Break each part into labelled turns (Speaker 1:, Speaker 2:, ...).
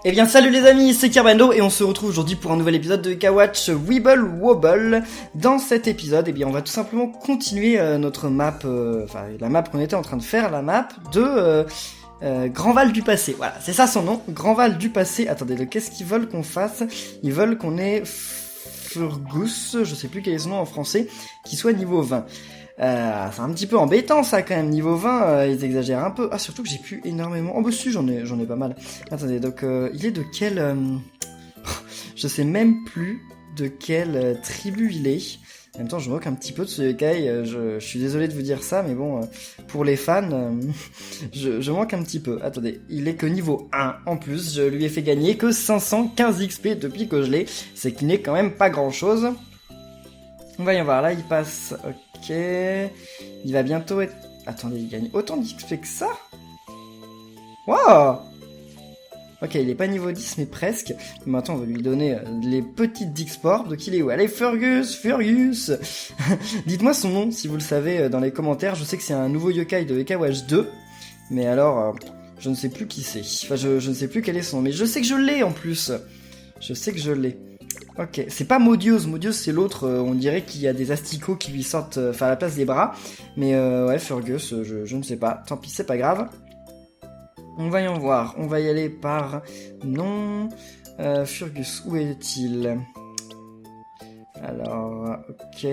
Speaker 1: Eh bien salut les amis, c'est Kerbando et on se retrouve aujourd'hui pour un nouvel épisode de K-Watch Weeble Wobble. Dans cet épisode, eh bien on va tout simplement continuer notre map, la map qu'on était en train de faire, la map de Grand Val du Passé. Voilà, c'est ça son nom, Grand Val du Passé. Attendez, qu'est-ce qu'ils veulent qu'on fasse? Ils veulent qu'on ait Fergus, je sais plus quel est son nom en français, qui soit niveau 20. C'est un petit peu embêtant ça quand même, niveau 20, ils exagèrent un peu. Ah, surtout que j'ai plus énormément... Oh bah si, j'en ai pas mal. Attendez, donc il est de quel... je sais même plus de quelle tribu il est. En même temps, je me moque un petit peu de ce yokai, je suis désolé de vous dire ça, mais bon, pour les fans, je manque un petit peu. Attendez, il est que niveau 1 en plus, je lui ai fait gagner que 515 XP depuis que je l'ai, c'est qu'il n'est quand même pas grand chose. On va y voir, là il passe... Ok, il va bientôt être... Attendez, il gagne autant d'XP que ça? Waouh! Ok, il est pas niveau 10, mais presque. Maintenant, on va lui donner les petites d'Xport. Donc il est où? Allez, Fergus! Dites-moi son nom, si vous le savez, dans les commentaires. Je sais que c'est un nouveau yokai de K-Watch 2. Mais alors, je ne sais plus qui c'est. Enfin, je ne sais plus quel est son nom. Mais je sais que je l'ai, en plus. Je sais que je l'ai. Ok, c'est pas Modios, c'est l'autre, on dirait qu'il y a des asticots qui lui sortent à la place des bras. Mais ouais, Fergus, je ne sais pas, tant pis, c'est pas grave. On va y en voir, on va y aller par... Non... Fergus, où est-il? Alors, ok,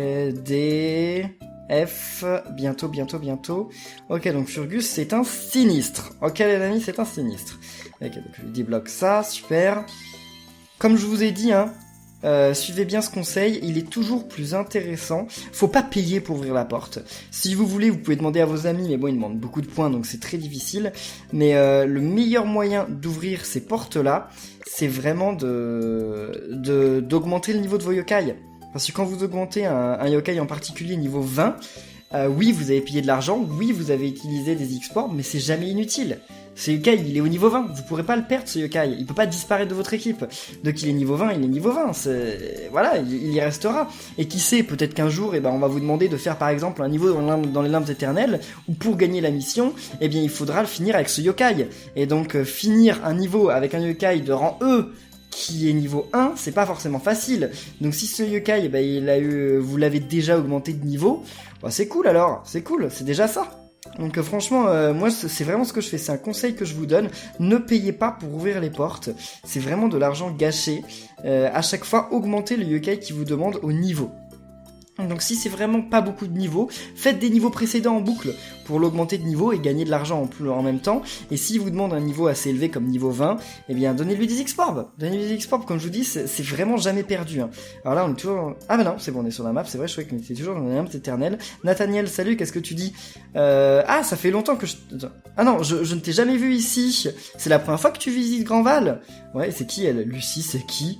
Speaker 1: D... F, bientôt. Ok, donc Fergus, c'est un sinistre. Ok, les amis, c'est un sinistre. Ok, donc je lui débloque ça, super. Comme je vous ai dit, hein, suivez bien ce conseil, il est toujours plus intéressant. Faut pas payer pour ouvrir la porte. Si vous voulez, vous pouvez demander à vos amis, mais bon, ils demandent beaucoup de points, donc c'est très difficile. Mais le meilleur moyen d'ouvrir ces portes-là, c'est vraiment d'augmenter le niveau de vos yokai. Parce que quand vous augmentez un yokai en particulier niveau 20, oui, vous avez payé de l'argent, oui, vous avez utilisé des exports, mais c'est jamais inutile. Ce yokai, il est au niveau 20, vous pourrez pas le perdre ce yokai, il peut pas disparaître de votre équipe. Donc il est niveau 20, voilà, il y restera. Et qui sait, peut-être qu'un jour, on va vous demander de faire par exemple un niveau dans les limbes éternelles, où pour gagner la mission, il faudra le finir avec ce yokai. Et donc finir un niveau avec un yokai de rang E, qui est niveau 1, c'est pas forcément facile. Donc si ce yokai, vous l'avez déjà augmenté de niveau, c'est cool alors, c'est cool, c'est déjà ça. Donc franchement, moi c'est vraiment ce que je fais, c'est un conseil que je vous donne, ne payez pas pour ouvrir les portes, c'est vraiment de l'argent gâché, à chaque fois augmentez le yokai qui vous demande au niveau. Donc si c'est vraiment pas beaucoup de niveaux, faites des niveaux précédents en boucle pour l'augmenter de niveau et gagner de l'argent en même temps. Et s'il vous demande un niveau assez élevé comme niveau 20, donnez-lui des X-Orbs. Donnez-lui des X-Orbs, comme je vous dis, c'est vraiment jamais perdu. Hein. Alors là, on est toujours... Ah bah non, c'est bon, on est sur la map, c'est vrai, je croyais qu'on était toujours dans les limbes éternelles. Nathaniel, salut, qu'est-ce que tu dis? Ah, ça fait longtemps que je... Ah non, je ne t'ai jamais vu ici. C'est la première fois que tu visites Grand Val? Ouais, c'est qui elle? Lucie, c'est qui?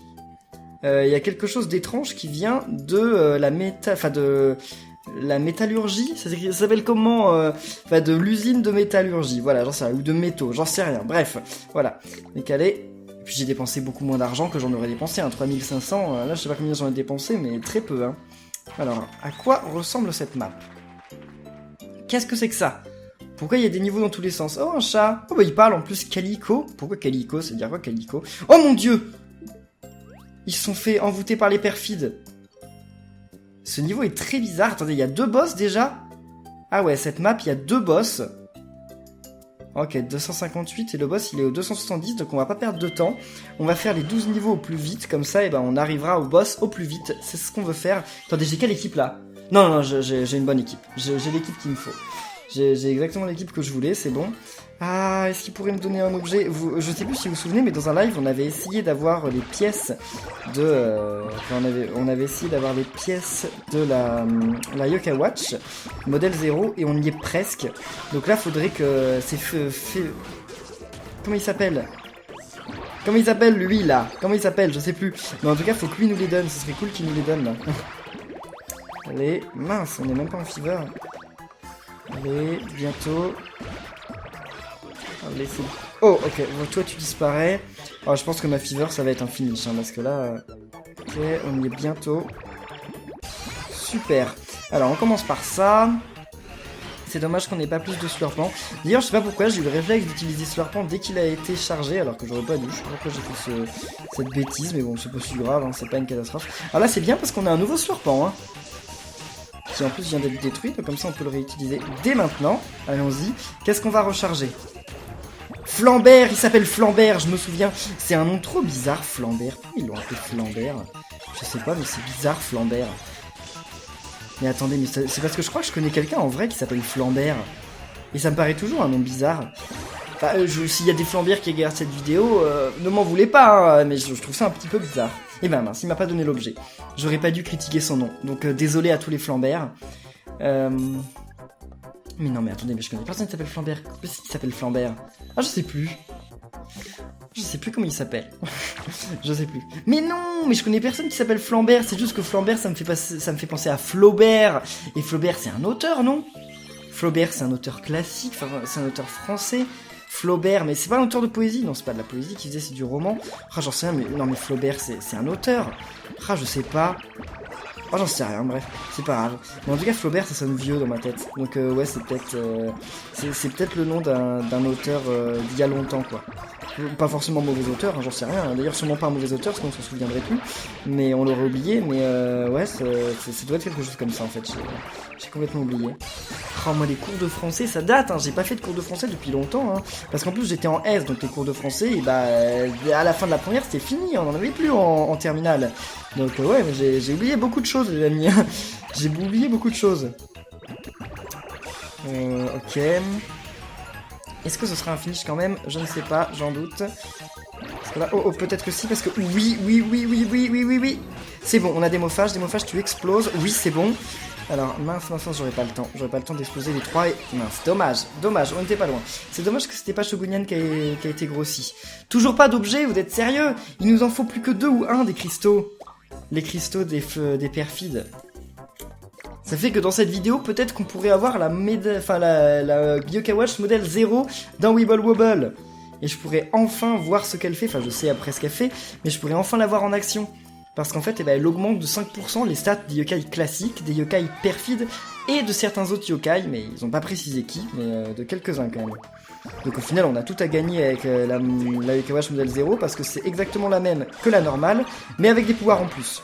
Speaker 1: Il y a quelque chose d'étrange qui vient de la métallurgie, ça s'appelle comment, de l'usine de métallurgie, voilà, j'en sais rien, ou de métaux, j'en sais rien, bref, voilà, décalé. Puis j'ai dépensé beaucoup moins d'argent que j'en aurais dépensé, 3500, là je sais pas combien j'en ai dépensé, mais très peu, hein. Alors, à quoi ressemble cette map? Qu'est-ce que c'est que ça? Pourquoi il y a des niveaux dans tous les sens? Oh, un chat! Oh bah il parle en plus Calico. Pourquoi Calico? Ça veut dire quoi Calico? Oh mon dieu! Ils se sont fait envoûter par les perfides. Ce niveau est très bizarre. Attendez, il y a 2 boss déjà? Ah ouais, cette map, il y a 2 boss. Ok, 258 et le boss, il est au 270, donc on va pas perdre de temps. On va faire les 12 niveaux au plus vite, comme ça, on arrivera au boss au plus vite. C'est ce qu'on veut faire. Attendez, j'ai quelle équipe là? Non, j'ai une bonne équipe. J'ai l'équipe qu'il me faut. J'ai exactement l'équipe que je voulais, c'est bon. Ah, est-ce qu'il pourrait me donner un objet? Je sais plus si vous vous souvenez, mais dans un live, on avait essayé d'avoir les pièces de... on avait essayé d'avoir les pièces de la Yokai Watch, modèle 0, et on y est presque. Donc là, faudrait que... Comment il s'appelle? Comment il s'appelle, lui, là? Comment il s'appelle? Je sais plus. Mais en tout cas, faut que lui nous les donne. Ce serait cool qu'il nous les donne, là. Allez, mince, on est même pas en fever. Allez, bientôt... Allez, c'est... Oh, ok, donc toi tu disparais. Oh, je pense que ma fever ça va être un finish, hein, parce que là... Ok, on y est bientôt. Super. Alors, on commence par ça. C'est dommage qu'on n'ait pas plus de slurpant. D'ailleurs, je sais pas pourquoi, j'ai eu le réflexe d'utiliser slurpant dès qu'il a été chargé, alors que j'aurais pas dû. Je sais pas pourquoi j'ai fait cette bêtise, mais bon, c'est pas si grave, hein, c'est pas une catastrophe. Alors là, c'est bien parce qu'on a un nouveau slurpant, hein, qui en plus vient d'être détruit, donc comme ça on peut le réutiliser dès maintenant. Allons-y. Qu'est-ce qu'on va recharger? Flambert, il s'appelle Flambert, je me souviens. C'est un nom trop bizarre, Flambert. Pourquoi ils l'ont appelé Flambert? Je sais pas, mais c'est bizarre, Flambert. Mais attendez, mais c'est parce que je crois que je connais quelqu'un en vrai qui s'appelle Flambert. Et ça me paraît toujours un nom bizarre. Enfin, s'il y a des Flamberts qui regardent cette vidéo, ne m'en voulez pas, hein, mais je trouve ça un petit peu bizarre. Et ben mince, il m'a pas donné l'objet. J'aurais pas dû critiquer son nom. Donc désolé à tous les Flamberts. Mais non, mais attendez, mais je connais personne qui s'appelle Flambert. Qu'est-ce qui s'appelle Flambert? Ah, je sais plus. Je sais plus comment il s'appelle. Je sais plus. Mais non, mais je connais personne qui s'appelle Flambert. C'est juste que Flambert, ça me fait penser à Flaubert. Et Flaubert, c'est un auteur, non? Flaubert, c'est un auteur classique. Enfin, c'est un auteur français. Flaubert, mais c'est pas un auteur de poésie. Non, c'est pas de la poésie qu'il faisait, c'est du roman. Ah, j'en sais rien, mais non, mais Flaubert, c'est un auteur. Ah, je sais pas. Oh, j'en sais rien, bref, c'est pas grave. Mais en tout cas, Flaubert, ça sonne vieux dans ma tête. Donc, ouais, c'est peut-être le nom d'un auteur d'il y a longtemps, quoi. Pas forcément mauvais auteur, hein, j'en sais rien. D'ailleurs, sûrement pas un mauvais auteur, sinon on s'en souviendrait plus. Mais on l'aurait oublié, mais ouais, ça doit être quelque chose comme ça, en fait. J'ai complètement oublié. Oh, moi, les cours de français, ça date, hein. J'ai pas fait de cours de français depuis longtemps, hein. Parce qu'en plus, j'étais en S, donc les cours de français, et bah, à la fin de la première, c'était fini. On en avait plus en terminale. Donc, ouais, j'ai oublié beaucoup de choses, les amis. J'ai oublié beaucoup de choses. Ok. Est-ce que ce sera un finish quand même? Je ne sais pas, j'en doute. Parce que là, oh, peut-être que si, parce que oui. C'est bon, on a des mophages, tu exploses. Oui, c'est bon. Alors, mince, j'aurais pas le temps. J'aurais pas le temps d'exploser les trois et... Mince, dommage, on était pas loin. C'est dommage que c'était pas Shogunyan qui a été grossi. Toujours pas d'objet, vous êtes sérieux? Il nous en faut plus que 2 ou 1 des cristaux. Les cristaux des perfides. Ça fait que dans cette vidéo, peut-être qu'on pourrait avoir la Yokai Watch modèle 0 d'un Weeble Wobble. Et je pourrais enfin voir ce qu'elle fait. Enfin, je sais après ce qu'elle fait, mais je pourrais enfin la voir en action. Parce qu'en fait, elle augmente de 5% les stats des yokai classiques, des yokai perfides et de certains autres yokai, mais ils ont pas précisé qui, mais de quelques-uns quand même. Donc au final, on a tout à gagner avec la Yokai Watch modèle 0 parce que c'est exactement la même que la normale, mais avec des pouvoirs en plus.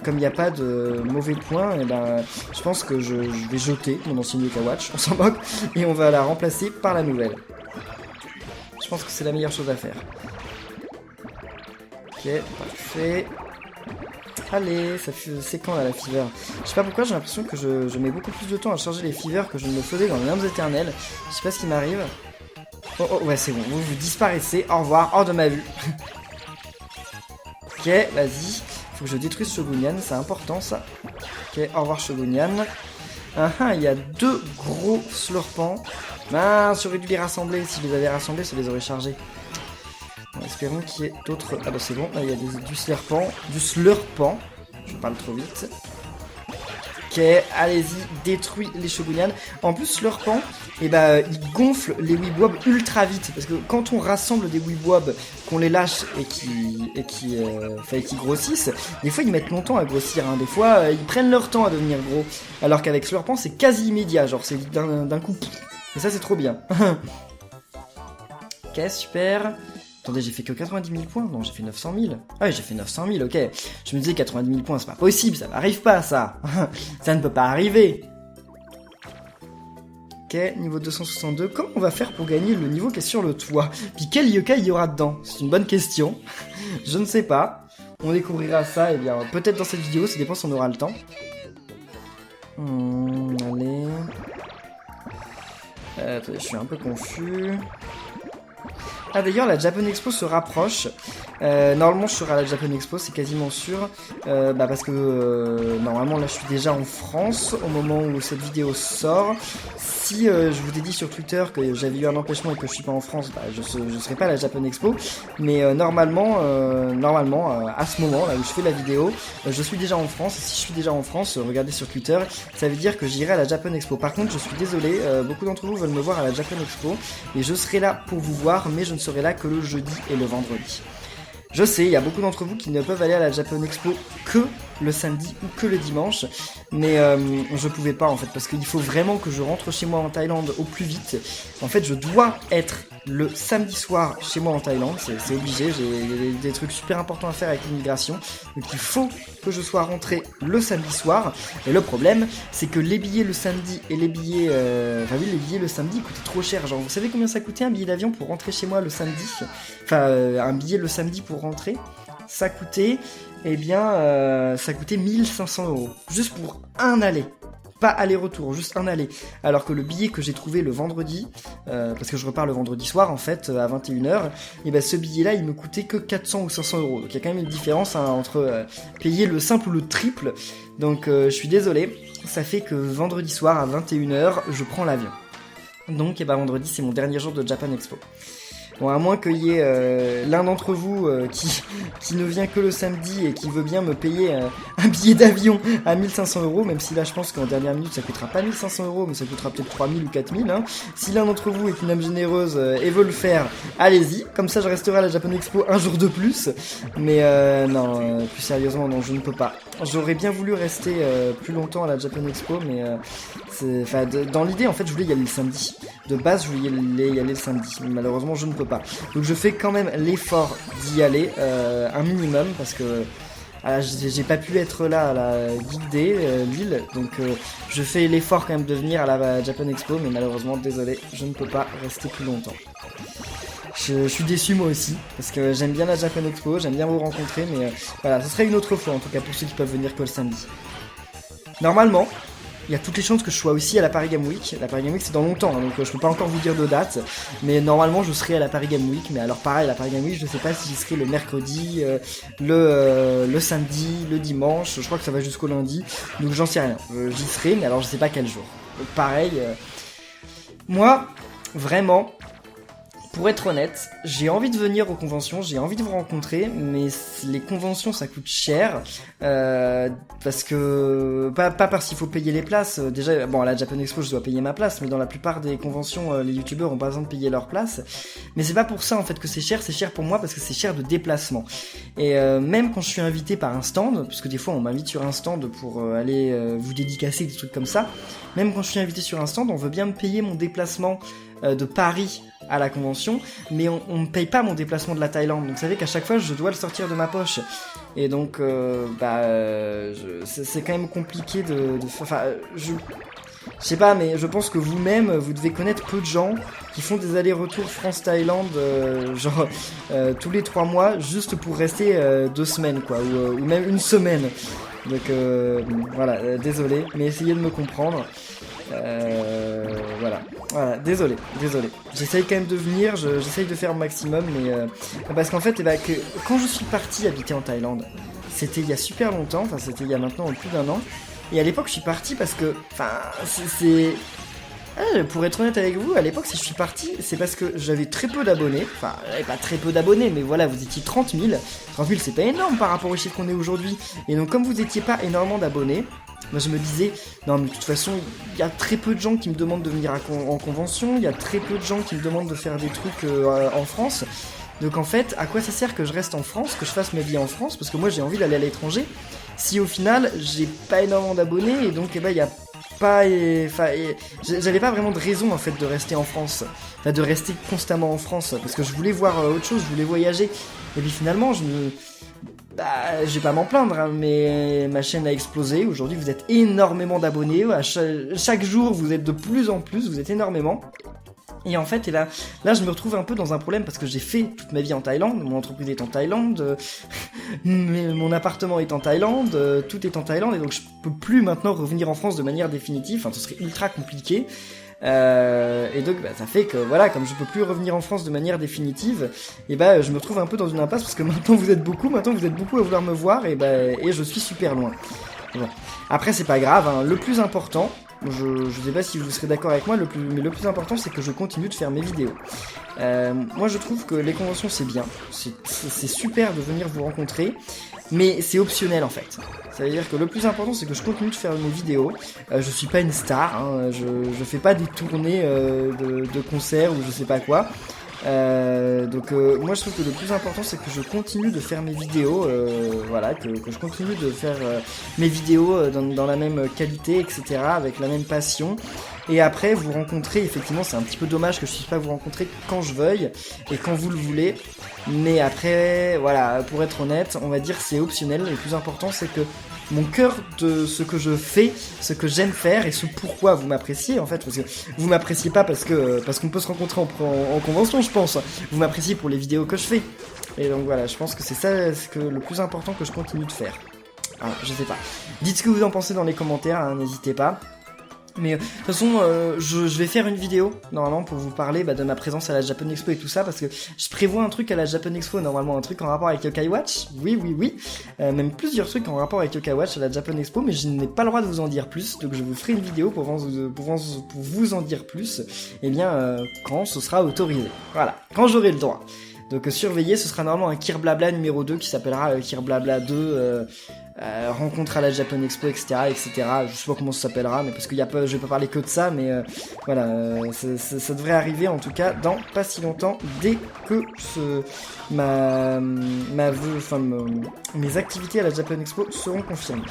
Speaker 1: Comme il n'y a pas de mauvais points, et ben, je pense que je vais jeter mon ancienne Yokai Watch, on s'en moque, et on va la remplacer par la nouvelle. Je pense que c'est la meilleure chose à faire. Ok, parfait. Allez, c'est quand là la fever? Je sais pas pourquoi j'ai l'impression que je mets beaucoup plus de temps à charger les fevers que je ne le faisais dans les Limbs éternels. Je sais pas ce qui m'arrive. Oh, ouais, c'est bon, vous disparaissez, au revoir, hors de ma vue. Ok, vas-y. Faut que je détruise Shogunyan, c'est important ça. Ok, au revoir Shogunyan. Il y a 2 gros slurpants. Mince, j'aurais dû les rassembler. Si je les avais rassemblés, ça les aurait chargés. Espérons qu'il y ait d'autres... Ah bah c'est bon, là il y a du slurpant. Je parle trop vite. Ok, allez-y, détruis les Shogunyan. En plus, Slurpant, il gonfle les Weebwobs ultra vite. Parce que quand on rassemble des Weebwobs, qu'on les lâche et qui grossissent, des fois ils mettent longtemps à grossir. Hein. Des fois, ils prennent leur temps à devenir gros. Alors qu'avec Slurpant, c'est quasi immédiat. Genre, c'est d'un coup. Et ça, c'est trop bien. Ok, super. Attendez, j'ai fait que 90 000 points? Non, j'ai fait 900 000. Ah oui, j'ai fait 900 000, ok. Je me disais 90 000 points, c'est pas possible, ça n'arrive pas, ça. Ça ne peut pas arriver. Ok, niveau 262. Comment on va faire pour gagner le niveau qui est sur le toit? Puis quel yokai il y aura dedans? C'est une bonne question. Je ne sais pas. On découvrira ça, et bien, peut-être dans cette vidéo, ça dépend si on aura le temps. Allez. Attendez, je suis un peu confus. Ah d'ailleurs la Japan Expo se rapproche. Normalement je serai à la Japan Expo, c'est quasiment sûr. Parce que normalement là je suis déjà en France au moment où cette vidéo sort. Si je vous ai dit sur Twitter que j'avais eu un empêchement et que je suis pas en France, je serai pas à la Japan Expo. Mais normalement à ce moment là où je fais la vidéo, je suis déjà en France. Et si je suis déjà en France, regardez sur Twitter, ça veut dire que j'irai à la Japan Expo. Par contre je suis désolé, beaucoup d'entre vous veulent me voir à la Japan Expo et je serai là pour vous voir, mais je ne serai là que le jeudi et le vendredi. Je sais, il y a beaucoup d'entre vous qui ne peuvent aller à la Japan Expo que le samedi ou que le dimanche, mais je pouvais pas en fait, parce qu'il faut vraiment que je rentre chez moi en Thaïlande au plus vite. En fait, je dois être le samedi soir chez moi en Thaïlande, c'est obligé, j'ai des trucs super importants à faire avec l'immigration, donc il faut que je sois rentré le samedi soir. Et le problème, c'est que les billets le samedi et les billets, les billets le samedi coûtaient trop cher. Genre, vous savez combien ça coûtait un billet d'avion pour rentrer chez moi le samedi? Un billet le samedi pour rentrer, ça coûtait, ça coûtait 1500 €, juste pour un aller. Pas aller-retour, juste un aller. Alors que le billet que j'ai trouvé le vendredi, parce que je repars le vendredi soir en fait, à 21h, et ce billet-là il me coûtait que 400 ou 500 €. Donc il y a quand même une différence entre payer le simple ou le triple. Donc je suis désolé, ça fait que vendredi soir à 21h, je prends l'avion. Donc vendredi c'est mon dernier jour de Japan Expo. Bon, à moins qu'il y ait l'un d'entre vous qui ne vient que le samedi et qui veut bien me payer un billet d'avion à 1500 €, même si là je pense qu'en dernière minute ça coûtera pas 1500 €, mais ça coûtera peut-être 3000 ou 4000. Hein. Si l'un d'entre vous est une âme généreuse et veut le faire, allez-y. Comme ça je resterai à la Japan Expo un jour de plus. Mais plus sérieusement, non, je ne peux pas. J'aurais bien voulu rester plus longtemps à la Japan Expo, mais dans l'idée en fait je voulais y aller le samedi. De base je voulais y aller le samedi, mais malheureusement je ne peux pas. Donc je fais quand même l'effort d'y aller, un minimum, parce que j'ai pas pu être là à la Geek Day, Lille, donc je fais l'effort quand même de venir à la Japan Expo, mais malheureusement, désolé, je ne peux pas rester plus longtemps. Je suis déçu moi aussi, parce que j'aime bien la Japan Expo, j'aime bien vous rencontrer, mais voilà, ce serait une autre fois en tout cas pour ceux qui peuvent venir que le samedi. Normalement, il y a toutes les chances que je sois aussi à la Paris Game Week. La Paris Game Week c'est dans longtemps, donc je peux pas encore vous dire de date. Mais normalement je serai à la Paris Game Week. Mais alors pareil, la Paris Game Week, je sais pas si j'y serai le mercredi, le samedi, le dimanche. Je crois que ça va jusqu'au lundi. Donc j'en sais rien. J'y serai, mais alors je sais pas quel jour. Donc pareil, moi, vraiment... Pour être honnête, j'ai envie de venir aux conventions, j'ai envie de vous rencontrer, mais les conventions ça coûte cher, parce que pas parce qu'il faut payer les places. Déjà, bon à la Japan Expo je dois payer ma place, mais dans la plupart des conventions, les youtubeurs ont pas besoin de payer leur place. Mais c'est pas pour ça en fait que c'est cher pour moi parce que c'est cher de déplacement. Et même quand je suis invité par un stand, parce que des fois on m'invite sur un stand pour aller vous dédicacer des trucs comme ça. Même quand je suis invité sur un stand, on veut bien me payer mon déplacement de Paris à la convention, mais on me paye pas mon déplacement de la Thaïlande. Donc vous savez qu'à chaque fois je dois le sortir de ma poche. Et donc c'est quand même compliqué je sais pas, mais je pense que vous-même vous devez connaître peu de gens qui font des allers-retours France-Thaïlande tous les 3 mois juste pour rester 2 semaines quoi, ou même 1 semaine. Donc voilà, désolé, mais essayez de me comprendre. Voilà, désolé. J'essaye quand même de venir, j'essaye de faire au maximum, mais parce qu'en fait, quand je suis parti habiter en Thaïlande, c'était il y a super longtemps, c'était il y a maintenant plus d'1 an, et à l'époque je suis parti parce que, pour être honnête avec vous, à l'époque si je suis parti, c'est parce que j'avais très peu d'abonnés, j'avais pas très peu d'abonnés, mais voilà, vous étiez 30 000, 30 000 c'est pas énorme par rapport au chiffre qu'on est aujourd'hui, et donc comme vous étiez pas énormément d'abonnés, moi je me disais, non mais de toute façon, il y a très peu de gens qui me demandent de venir en convention, il y a très peu de gens qui me demandent de faire des trucs en France. Donc en fait, à quoi ça sert que je reste en France, que je fasse ma vie en France, parce que moi j'ai envie d'aller à l'étranger, si au final j'ai pas énormément d'abonnés, et donc il y a pas... j'avais pas vraiment de raison en fait de rester en France, de rester constamment en France, parce que je voulais voir autre chose, je voulais voyager, et puis finalement je vais pas m'en plaindre, hein, mais ma chaîne a explosé. Aujourd'hui, vous êtes énormément d'abonnés. Chaque jour, vous êtes de plus en plus, vous êtes énormément. Et en fait, là, je me retrouve un peu dans un problème parce que j'ai fait toute ma vie en Thaïlande. Mon entreprise est en Thaïlande, mon appartement est en Thaïlande, tout est en Thaïlande. Et donc, je peux plus maintenant revenir en France de manière définitive. Enfin, ce serait ultra compliqué. Et donc ça fait que voilà, comme je peux plus revenir en France de manière définitive, et je me retrouve un peu dans une impasse parce que maintenant vous êtes beaucoup à vouloir me voir, et je suis super loin. Bon. Après c'est pas grave, hein. Le plus important, je sais pas si vous serez d'accord avec moi, mais le plus important c'est que je continue de faire mes vidéos. Moi je trouve que les conventions c'est bien, c'est super de venir vous rencontrer, mais c'est optionnel en fait. Ça veut dire que le plus important c'est que je continue de faire mes vidéos. Je suis pas une star, hein, je fais pas des tournées de concerts ou je sais pas quoi. Donc moi je trouve que le plus important c'est que je continue de faire mes vidéos, voilà, que je continue de faire mes vidéos dans la même qualité, etc., avec la même passion. Et après vous rencontrer, effectivement c'est un petit peu dommage que je puisse pas vous rencontrer quand je veuille et quand vous le voulez. Mais après, voilà, pour être honnête, on va dire c'est optionnel. Le plus important c'est que mon cœur de ce que je fais, ce que j'aime faire et ce pourquoi vous m'appréciez en fait, parce que vous m'appréciez pas parce qu'on peut se rencontrer en convention, je pense. Vous m'appréciez pour les vidéos que je fais. Et donc voilà, je pense que c'est ça le plus important que je continue de faire. Ah, je sais pas. Dites ce que vous en pensez dans les commentaires, hein, n'hésitez pas. Mais de toute façon, je vais faire une vidéo, normalement, pour vous parler de ma présence à la Japan Expo et tout ça, parce que je prévois un truc à la Japan Expo, normalement, un truc en rapport avec Yokai Watch, oui, même plusieurs trucs en rapport avec Yokai Watch à la Japan Expo, mais je n'ai pas le droit de vous en dire plus, donc je vous ferai une vidéo pour vous en dire plus, et bien, quand ce sera autorisé, voilà, quand j'aurai le droit. Donc surveillez, ce sera normalement un Kirblabla numéro 2 qui s'appellera Kirblabla 2, rencontre à la Japan Expo, etc., etc. Je sais pas comment ça s'appellera, mais parce que je vais pas parler que de ça, mais voilà, ça devrait arriver en tout cas dans pas si longtemps, dès que mes activités à la Japan Expo seront confirmées.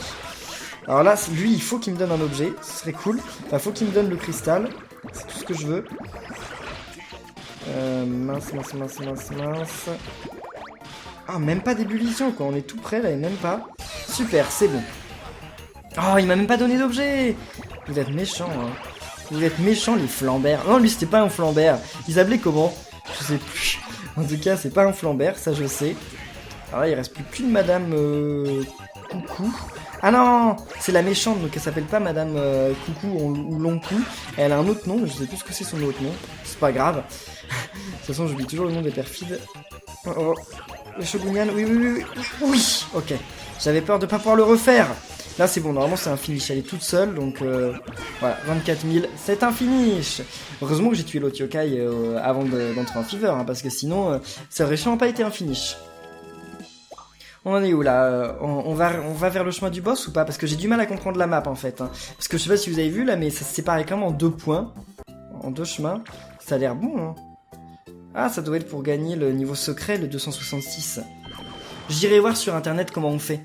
Speaker 1: Alors là, lui, il faut qu'il me donne un objet, ce serait cool. Enfin, faut qu'il me donne le cristal, c'est tout ce que je veux. Mince. Ah, même pas d'ébullition, quoi. On est tout près, là, et même pas. Super, c'est bon. Oh, il m'a même pas donné d'objet. Vous êtes méchants, hein. Vous êtes méchants, les flambers. Non, lui, c'était pas un flambert. Ils s'appelaient comment? Je sais plus. En tout cas, c'est pas un flambert, ça, je sais. Alors là, il reste plus qu'une madame Coucou. Ah non, c'est la méchante, donc elle s'appelle pas Madame Coucou ou Long-Cou. Elle a un autre nom, mais je sais plus ce que c'est son autre nom. C'est pas grave. De toute façon, j'oublie toujours le nom des perfides. Oh. Le Shogunyan, oui, ok. J'avais peur de pas pouvoir le refaire. Là, c'est bon, normalement, c'est un finish. Elle est toute seule, donc voilà, 24 000, c'est un finish. Heureusement que j'ai tué l'autre yokai avant d'entrer en fever, hein, parce que sinon, ça aurait sûrement pas été un finish. On en est où là? On va vers le chemin du boss ou pas? Parce que j'ai du mal à comprendre la map en fait. Hein. Parce que je sais pas si vous avez vu là, mais ça se sépare quand même en 2 points. En 2 chemins. Ça a l'air bon, hein. Ah, ça doit être pour gagner le niveau secret, le 266. J'irai voir sur internet comment on fait.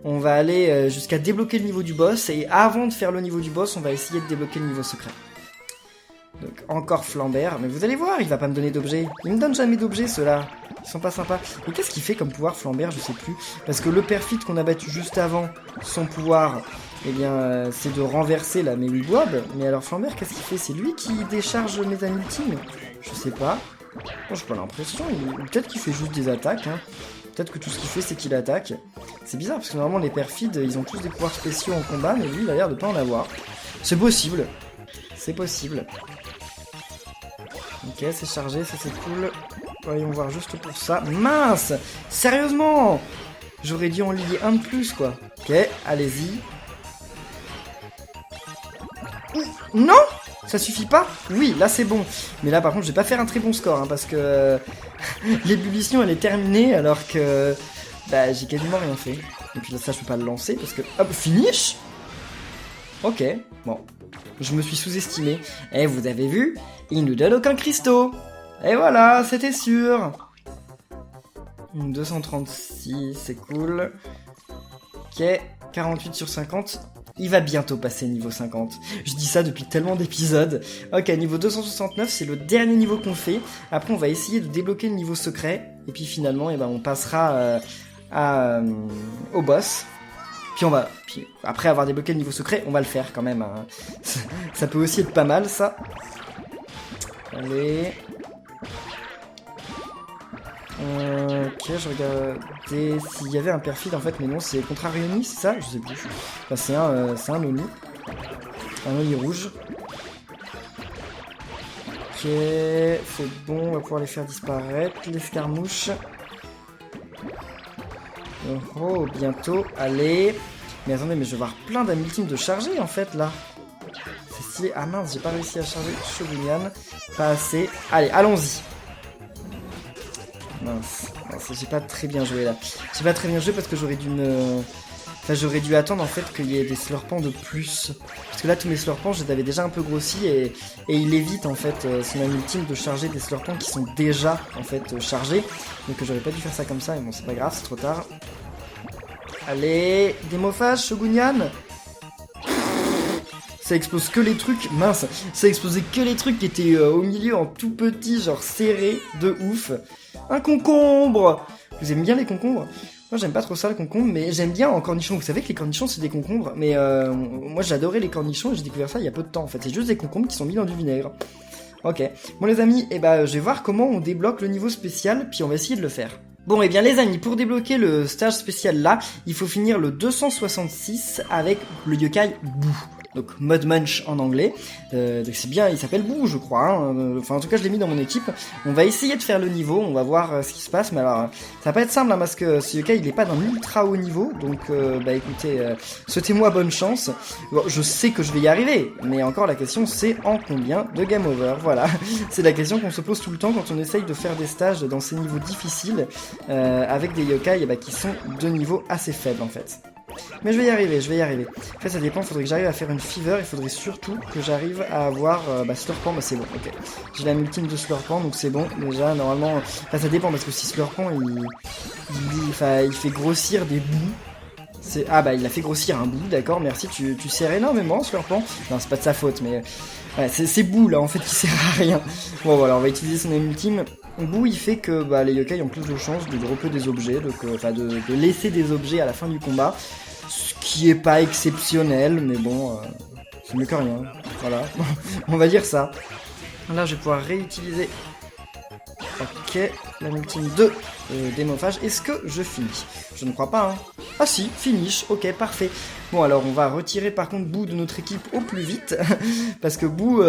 Speaker 1: On va aller jusqu'à débloquer le niveau du boss. Et avant de faire le niveau du boss, on va essayer de débloquer le niveau secret. Donc encore flambert. Mais vous allez voir, il va pas me donner d'objets. Il me donne jamais d'objets ceux-là. Ils sont pas sympas. Et qu'est-ce qu'il fait comme pouvoir flambert? Je sais plus. Parce que le perfide qu'on a battu juste avant, son pouvoir, eh bien, c'est de renverser la Mewibob. Mais alors flambert, qu'est-ce qu'il fait? C'est lui qui décharge mes amis ultimes? Je sais pas. Bon, j'ai pas l'impression. Peut-être qu'il fait juste des attaques. Hein. Peut-être que tout ce qu'il fait, c'est qu'il attaque. C'est bizarre, parce que normalement, les perfides, ils ont tous des pouvoirs spéciaux en combat, mais lui, il a l'air de pas en avoir. C'est possible. C'est possible. Ok, c'est chargé, ça c'est cool. Voyons voir juste pour ça. Mince! Sérieusement! J'aurais dû en lier un de plus, quoi. Ok, allez-y. Non! Ça suffit pas? Oui, là c'est bon. Mais là par contre, je vais pas faire un très bon score, hein, parce que l'ébullition elle est terminée alors que j'ai quasiment rien fait. Et puis là, ça je peux pas le lancer parce que... Hop, finish! Ok, bon. Je me suis sous-estimé. Et vous avez vu? Il nous donne aucun cristaux. Et voilà, c'était sûr. 236, c'est cool. Ok, 48 sur 50. Il va bientôt passer niveau 50. Je dis ça depuis tellement d'épisodes. Ok, niveau 269, c'est le dernier niveau qu'on fait. Après, on va essayer de débloquer le niveau secret. Et puis finalement, on passera au boss. Puis après avoir débloqué le niveau secret, on va le faire quand même. Hein. Ça peut aussi être pas mal, ça. Allez. Ok, je regardais s'il y avait un perfide en fait, mais non, c'est Contrarioni, c'est ça? Je sais plus. Enfin, c'est un Oni. Un Oni rouge. Ok, c'est bon, on va pouvoir les faire disparaître. L'escarmouche. Oh, bientôt, allez. Mais attendez, mais je vais voir plein d'amis ultimes de charger en fait là. C'est stylé. Ah mince, j'ai pas réussi à charger Shogunyan. Pas assez. Allez, allons-y. Mince, j'ai pas très bien joué là. J'ai pas très bien joué parce que j'aurais dû me... Enfin, j'aurais dû attendre en fait qu'il y ait des slurpants de plus. Parce que là, tous mes slurpants, je les avais déjà un peu grossis et il évite en fait son ami ultime de charger des slurpants qui sont déjà en fait chargés. Donc j'aurais pas dû faire ça comme ça, mais bon, c'est pas grave, c'est trop tard. Allez, démophage, Shogunyan. Ça explose que les trucs, mince, ça explosait que les trucs qui étaient au milieu en tout petit, genre serré, de ouf. Un concombre. Vous aimez bien les concombres? Moi j'aime pas trop ça le concombre, mais j'aime bien en cornichon. Vous savez que les cornichons c'est des concombres, mais moi j'adorais les cornichons et j'ai découvert ça il y a peu de temps en fait. C'est juste des concombres qui sont mis dans du vinaigre. Ok, bon les amis, je vais voir comment on débloque le niveau spécial, puis on va essayer de le faire. Bon, et bien les amis, pour débloquer le stage spécial là, il faut finir le 266 avec le yokai Boo. Donc Mud Munch en anglais, donc c'est bien, il s'appelle Boo je crois, hein. Enfin en tout cas je l'ai mis dans mon équipe. On va essayer de faire le niveau, on va voir ce qui se passe, mais alors ça va pas être simple hein, parce que ce yokai il est pas dans l'ultra haut niveau, donc écoutez, souhaitez-moi bonne chance. Bon, je sais que je vais y arriver, mais encore la question c'est en combien de game over, voilà. C'est la question qu'on se pose tout le temps quand on essaye de faire des stages dans ces niveaux difficiles, avec des yokai qui sont de niveaux assez faibles en fait. Mais je vais y arriver, je vais y arriver. En fait, ça dépend, il faudrait que j'arrive à faire une fever, il faudrait surtout que j'arrive à avoir Slurpant, c'est bon, ok. J'ai la ultime de Slurpant, donc c'est bon, déjà, normalement... Enfin, ça dépend, parce que si Slurpant, il fait grossir des bouts... il a fait grossir un bout, d'accord, merci, tu sers énormément, Slurpant. Non, c'est pas de sa faute, mais... Ouais, c'est Boo, là, en fait, qui sert à rien. Bon, voilà, on va utiliser son ultime. Boo, il fait que les yokai ont plus de chances de dropper des objets, donc de laisser des objets à la fin du combat, ce qui est pas exceptionnel, mais bon, c'est mieux que rien, voilà, on va dire ça. Là, je vais pouvoir réutiliser, ok, la ultime de démophage. Est-ce que je finis? Je ne crois pas, hein. Ah si, finish, ok, parfait. Bon, alors on va retirer par contre Boo de notre équipe au plus vite, parce que Boo,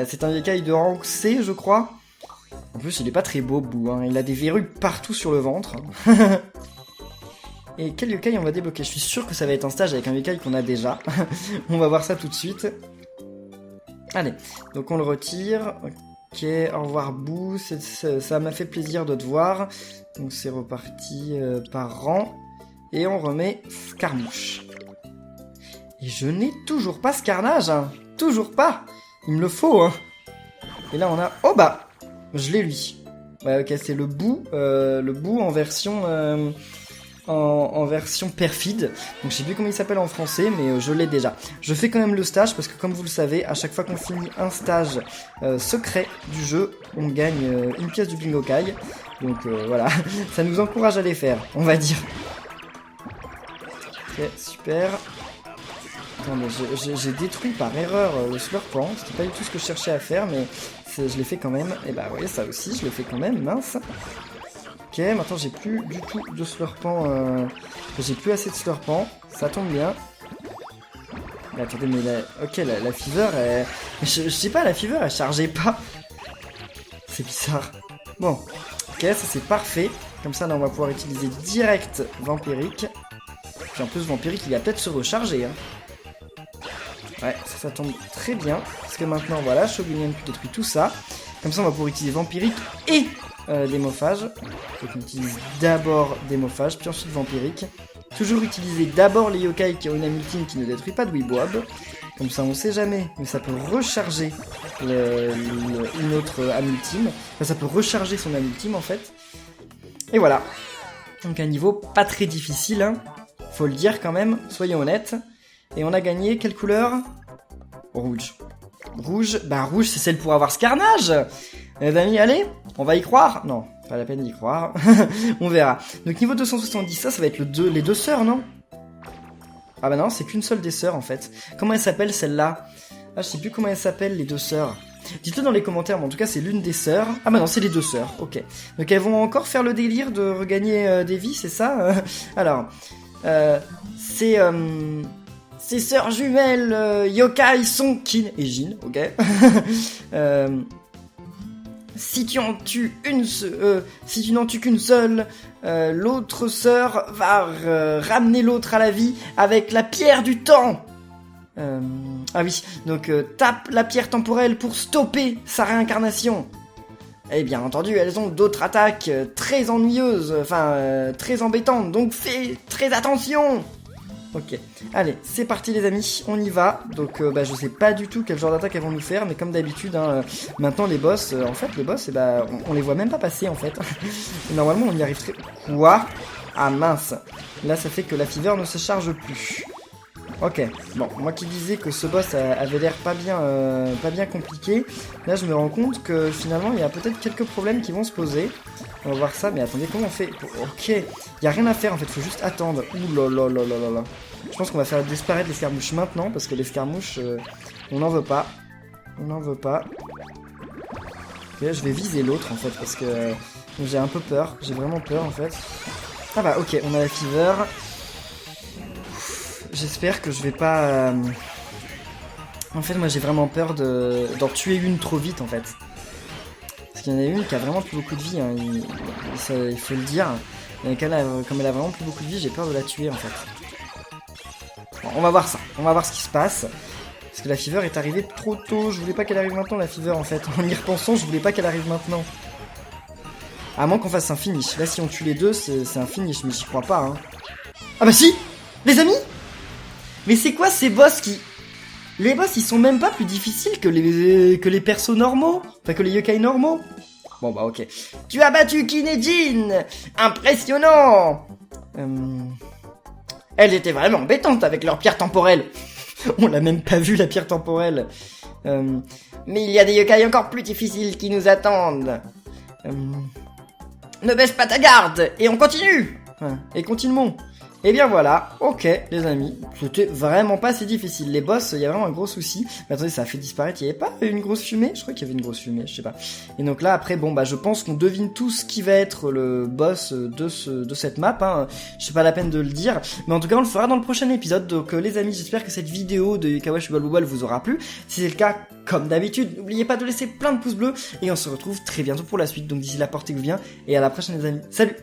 Speaker 1: c'est un yokai de rank C, je crois. En plus, il est pas très beau, Boo, hein. Il a des verrues partout sur le ventre. Et quel yokai on va débloquer? Je suis sûr que ça va être un stage avec un yokai qu'on a déjà. On va voir ça tout de suite. Allez, donc on le retire. Ok, au revoir Boo, ça m'a fait plaisir de te voir. Donc c'est reparti par rang. Et on remet Scarmouche. Et je n'ai toujours pas Scarnage, hein. Toujours pas. Il me le faut, hein. Et là on a... Oh bah, je l'ai lui. Ouais, ok, c'est le Boo en version... En version perfide, donc je sais plus comment il s'appelle en français, mais je l'ai déjà. Je fais quand même le stage parce que comme vous le savez, à chaque fois qu'on finit un stage secret du jeu, on gagne une pièce du bingo kai. Donc voilà, ça nous encourage à les faire, on va dire. Ok, super. Attendez, j'ai détruit par erreur le Slurpant, c'était pas du tout ce que je cherchais à faire, mais je l'ai fait quand même. Et bah ouais, ça aussi, je l'ai fait quand même, mince. Ok, maintenant j'ai plus du tout de Slurpant, j'ai plus assez de Slurpant, ça tombe bien. Mais attendez, mais la fever, je sais pas, la fever elle chargeait pas. C'est bizarre. Bon, ok, ça c'est parfait. Comme ça là on va pouvoir utiliser direct Vampirique. Puis en plus Vampirique il va peut-être se recharger, hein. Ouais, ça tombe très bien. Parce que maintenant voilà, Shogunyan détruit tout ça. Comme ça on va pouvoir utiliser Vampirique et... démophage. Donc on utilise d'abord démophage, puis ensuite vampirique. Toujours utiliser d'abord les yokai qui ont une âme ultime qui ne détruit pas de Weeboab. Comme ça on sait jamais, mais ça peut recharger une autre âme ultime. Enfin, ça peut recharger son âme ultime en fait. Et voilà. Donc un niveau pas très difficile, hein. Faut le dire quand même, soyons honnêtes. Et on a gagné quelle couleur? Rouge. Rouge, rouge c'est celle pour avoir Scarnage. Les amis, allez, on va y croire. Non, pas la peine d'y croire. On verra. Donc niveau 270, ça va être les deux sœurs, non? Ah bah non, c'est qu'une seule des sœurs en fait. Comment elle s'appelle celle-là? Ah, je sais plus comment elle s'appelle les deux sœurs. Dites-le dans les commentaires, mais en tout cas c'est l'une des sœurs. Ah bah non, c'est les deux sœurs, ok. Donc elles vont encore faire le délire de regagner des vies, c'est ça? Alors, c'est... Ces sœurs jumelles yokai sont Kin et Jin, ok. Si tu n'en tues qu'une seule, l'autre sœur va ramener l'autre à la vie avec la pierre du temps. Ah oui, donc tape la pierre temporelle pour stopper sa réincarnation. Et bien entendu, elles ont d'autres attaques très ennuyeuses, très embêtantes, donc fais très attention. Ok. Allez, c'est parti les amis, on y va. Donc je sais pas du tout quel genre d'attaque elles vont nous faire, mais comme d'habitude, hein, maintenant les boss, en fait les boss, on les voit même pas passer en fait. Normalement on y arriverait... Quoi? Ah mince. Là ça fait que la fever ne se charge plus. Ok, bon, moi qui disais que ce boss avait l'air pas bien compliqué, là je me rends compte que finalement il y a peut-être quelques problèmes qui vont se poser. On va voir ça, mais attendez, comment on fait? Ok, il y a rien à faire en fait, faut juste attendre. Ouh là là là là là là. Je pense qu'on va faire disparaître l'escarmouche maintenant, parce que l'escarmouche, on n'en veut pas. On n'en veut pas. Ok, je vais viser l'autre en fait, parce que j'ai un peu peur, j'ai vraiment peur en fait. Ah bah ok, on a la fever. J'espère que je vais pas... En fait, moi j'ai vraiment peur d'en tuer une trop vite en fait. Parce qu'il y en a une qui a vraiment plus beaucoup de vie, hein. Il faut le dire. Et comme elle a vraiment plus beaucoup de vie, j'ai peur de la tuer en fait. Bon, on va voir ça, on va voir ce qui se passe. Parce que la fever est arrivée trop tôt, je voulais pas qu'elle arrive maintenant la fever en fait. En y repensant, je voulais pas qu'elle arrive maintenant. À moins qu'on fasse un finish. Là si on tue les deux, c'est un finish, mais j'y crois pas hein. Ah bah si! Les amis! Mais c'est quoi ces boss qui... Les boss ils sont même pas plus difficiles que les persos normaux. Enfin que les yokai normaux. Bon bah ok. Tu as battu Kinejin! Impressionnant! Elles étaient vraiment embêtantes avec leur pierre temporelle. On l'a même pas vu la pierre temporelle. Mais il y a des yokai encore plus difficiles qui nous attendent. Ne baisse pas ta garde et on continue. Et continuons. Et bien voilà, ok les amis, c'était vraiment pas si difficile. Les boss, il y a vraiment un gros souci. Mais attendez, ça a fait disparaître, il y avait pas une grosse fumée? Je crois qu'il y avait une grosse fumée, je sais pas. Et donc là après, bon bah je pense qu'on devine tous qui va être le boss de cette map, hein. Je sais pas la peine de le dire, mais en tout cas on le fera dans le prochain épisode. Donc les amis, j'espère que cette vidéo de Kawash Bubble vous aura plu. Si c'est le cas, comme d'habitude, n'oubliez pas de laisser plein de pouces bleus et on se retrouve très bientôt pour la suite. Donc d'ici là, portez-vous bien et à la prochaine les amis. Salut!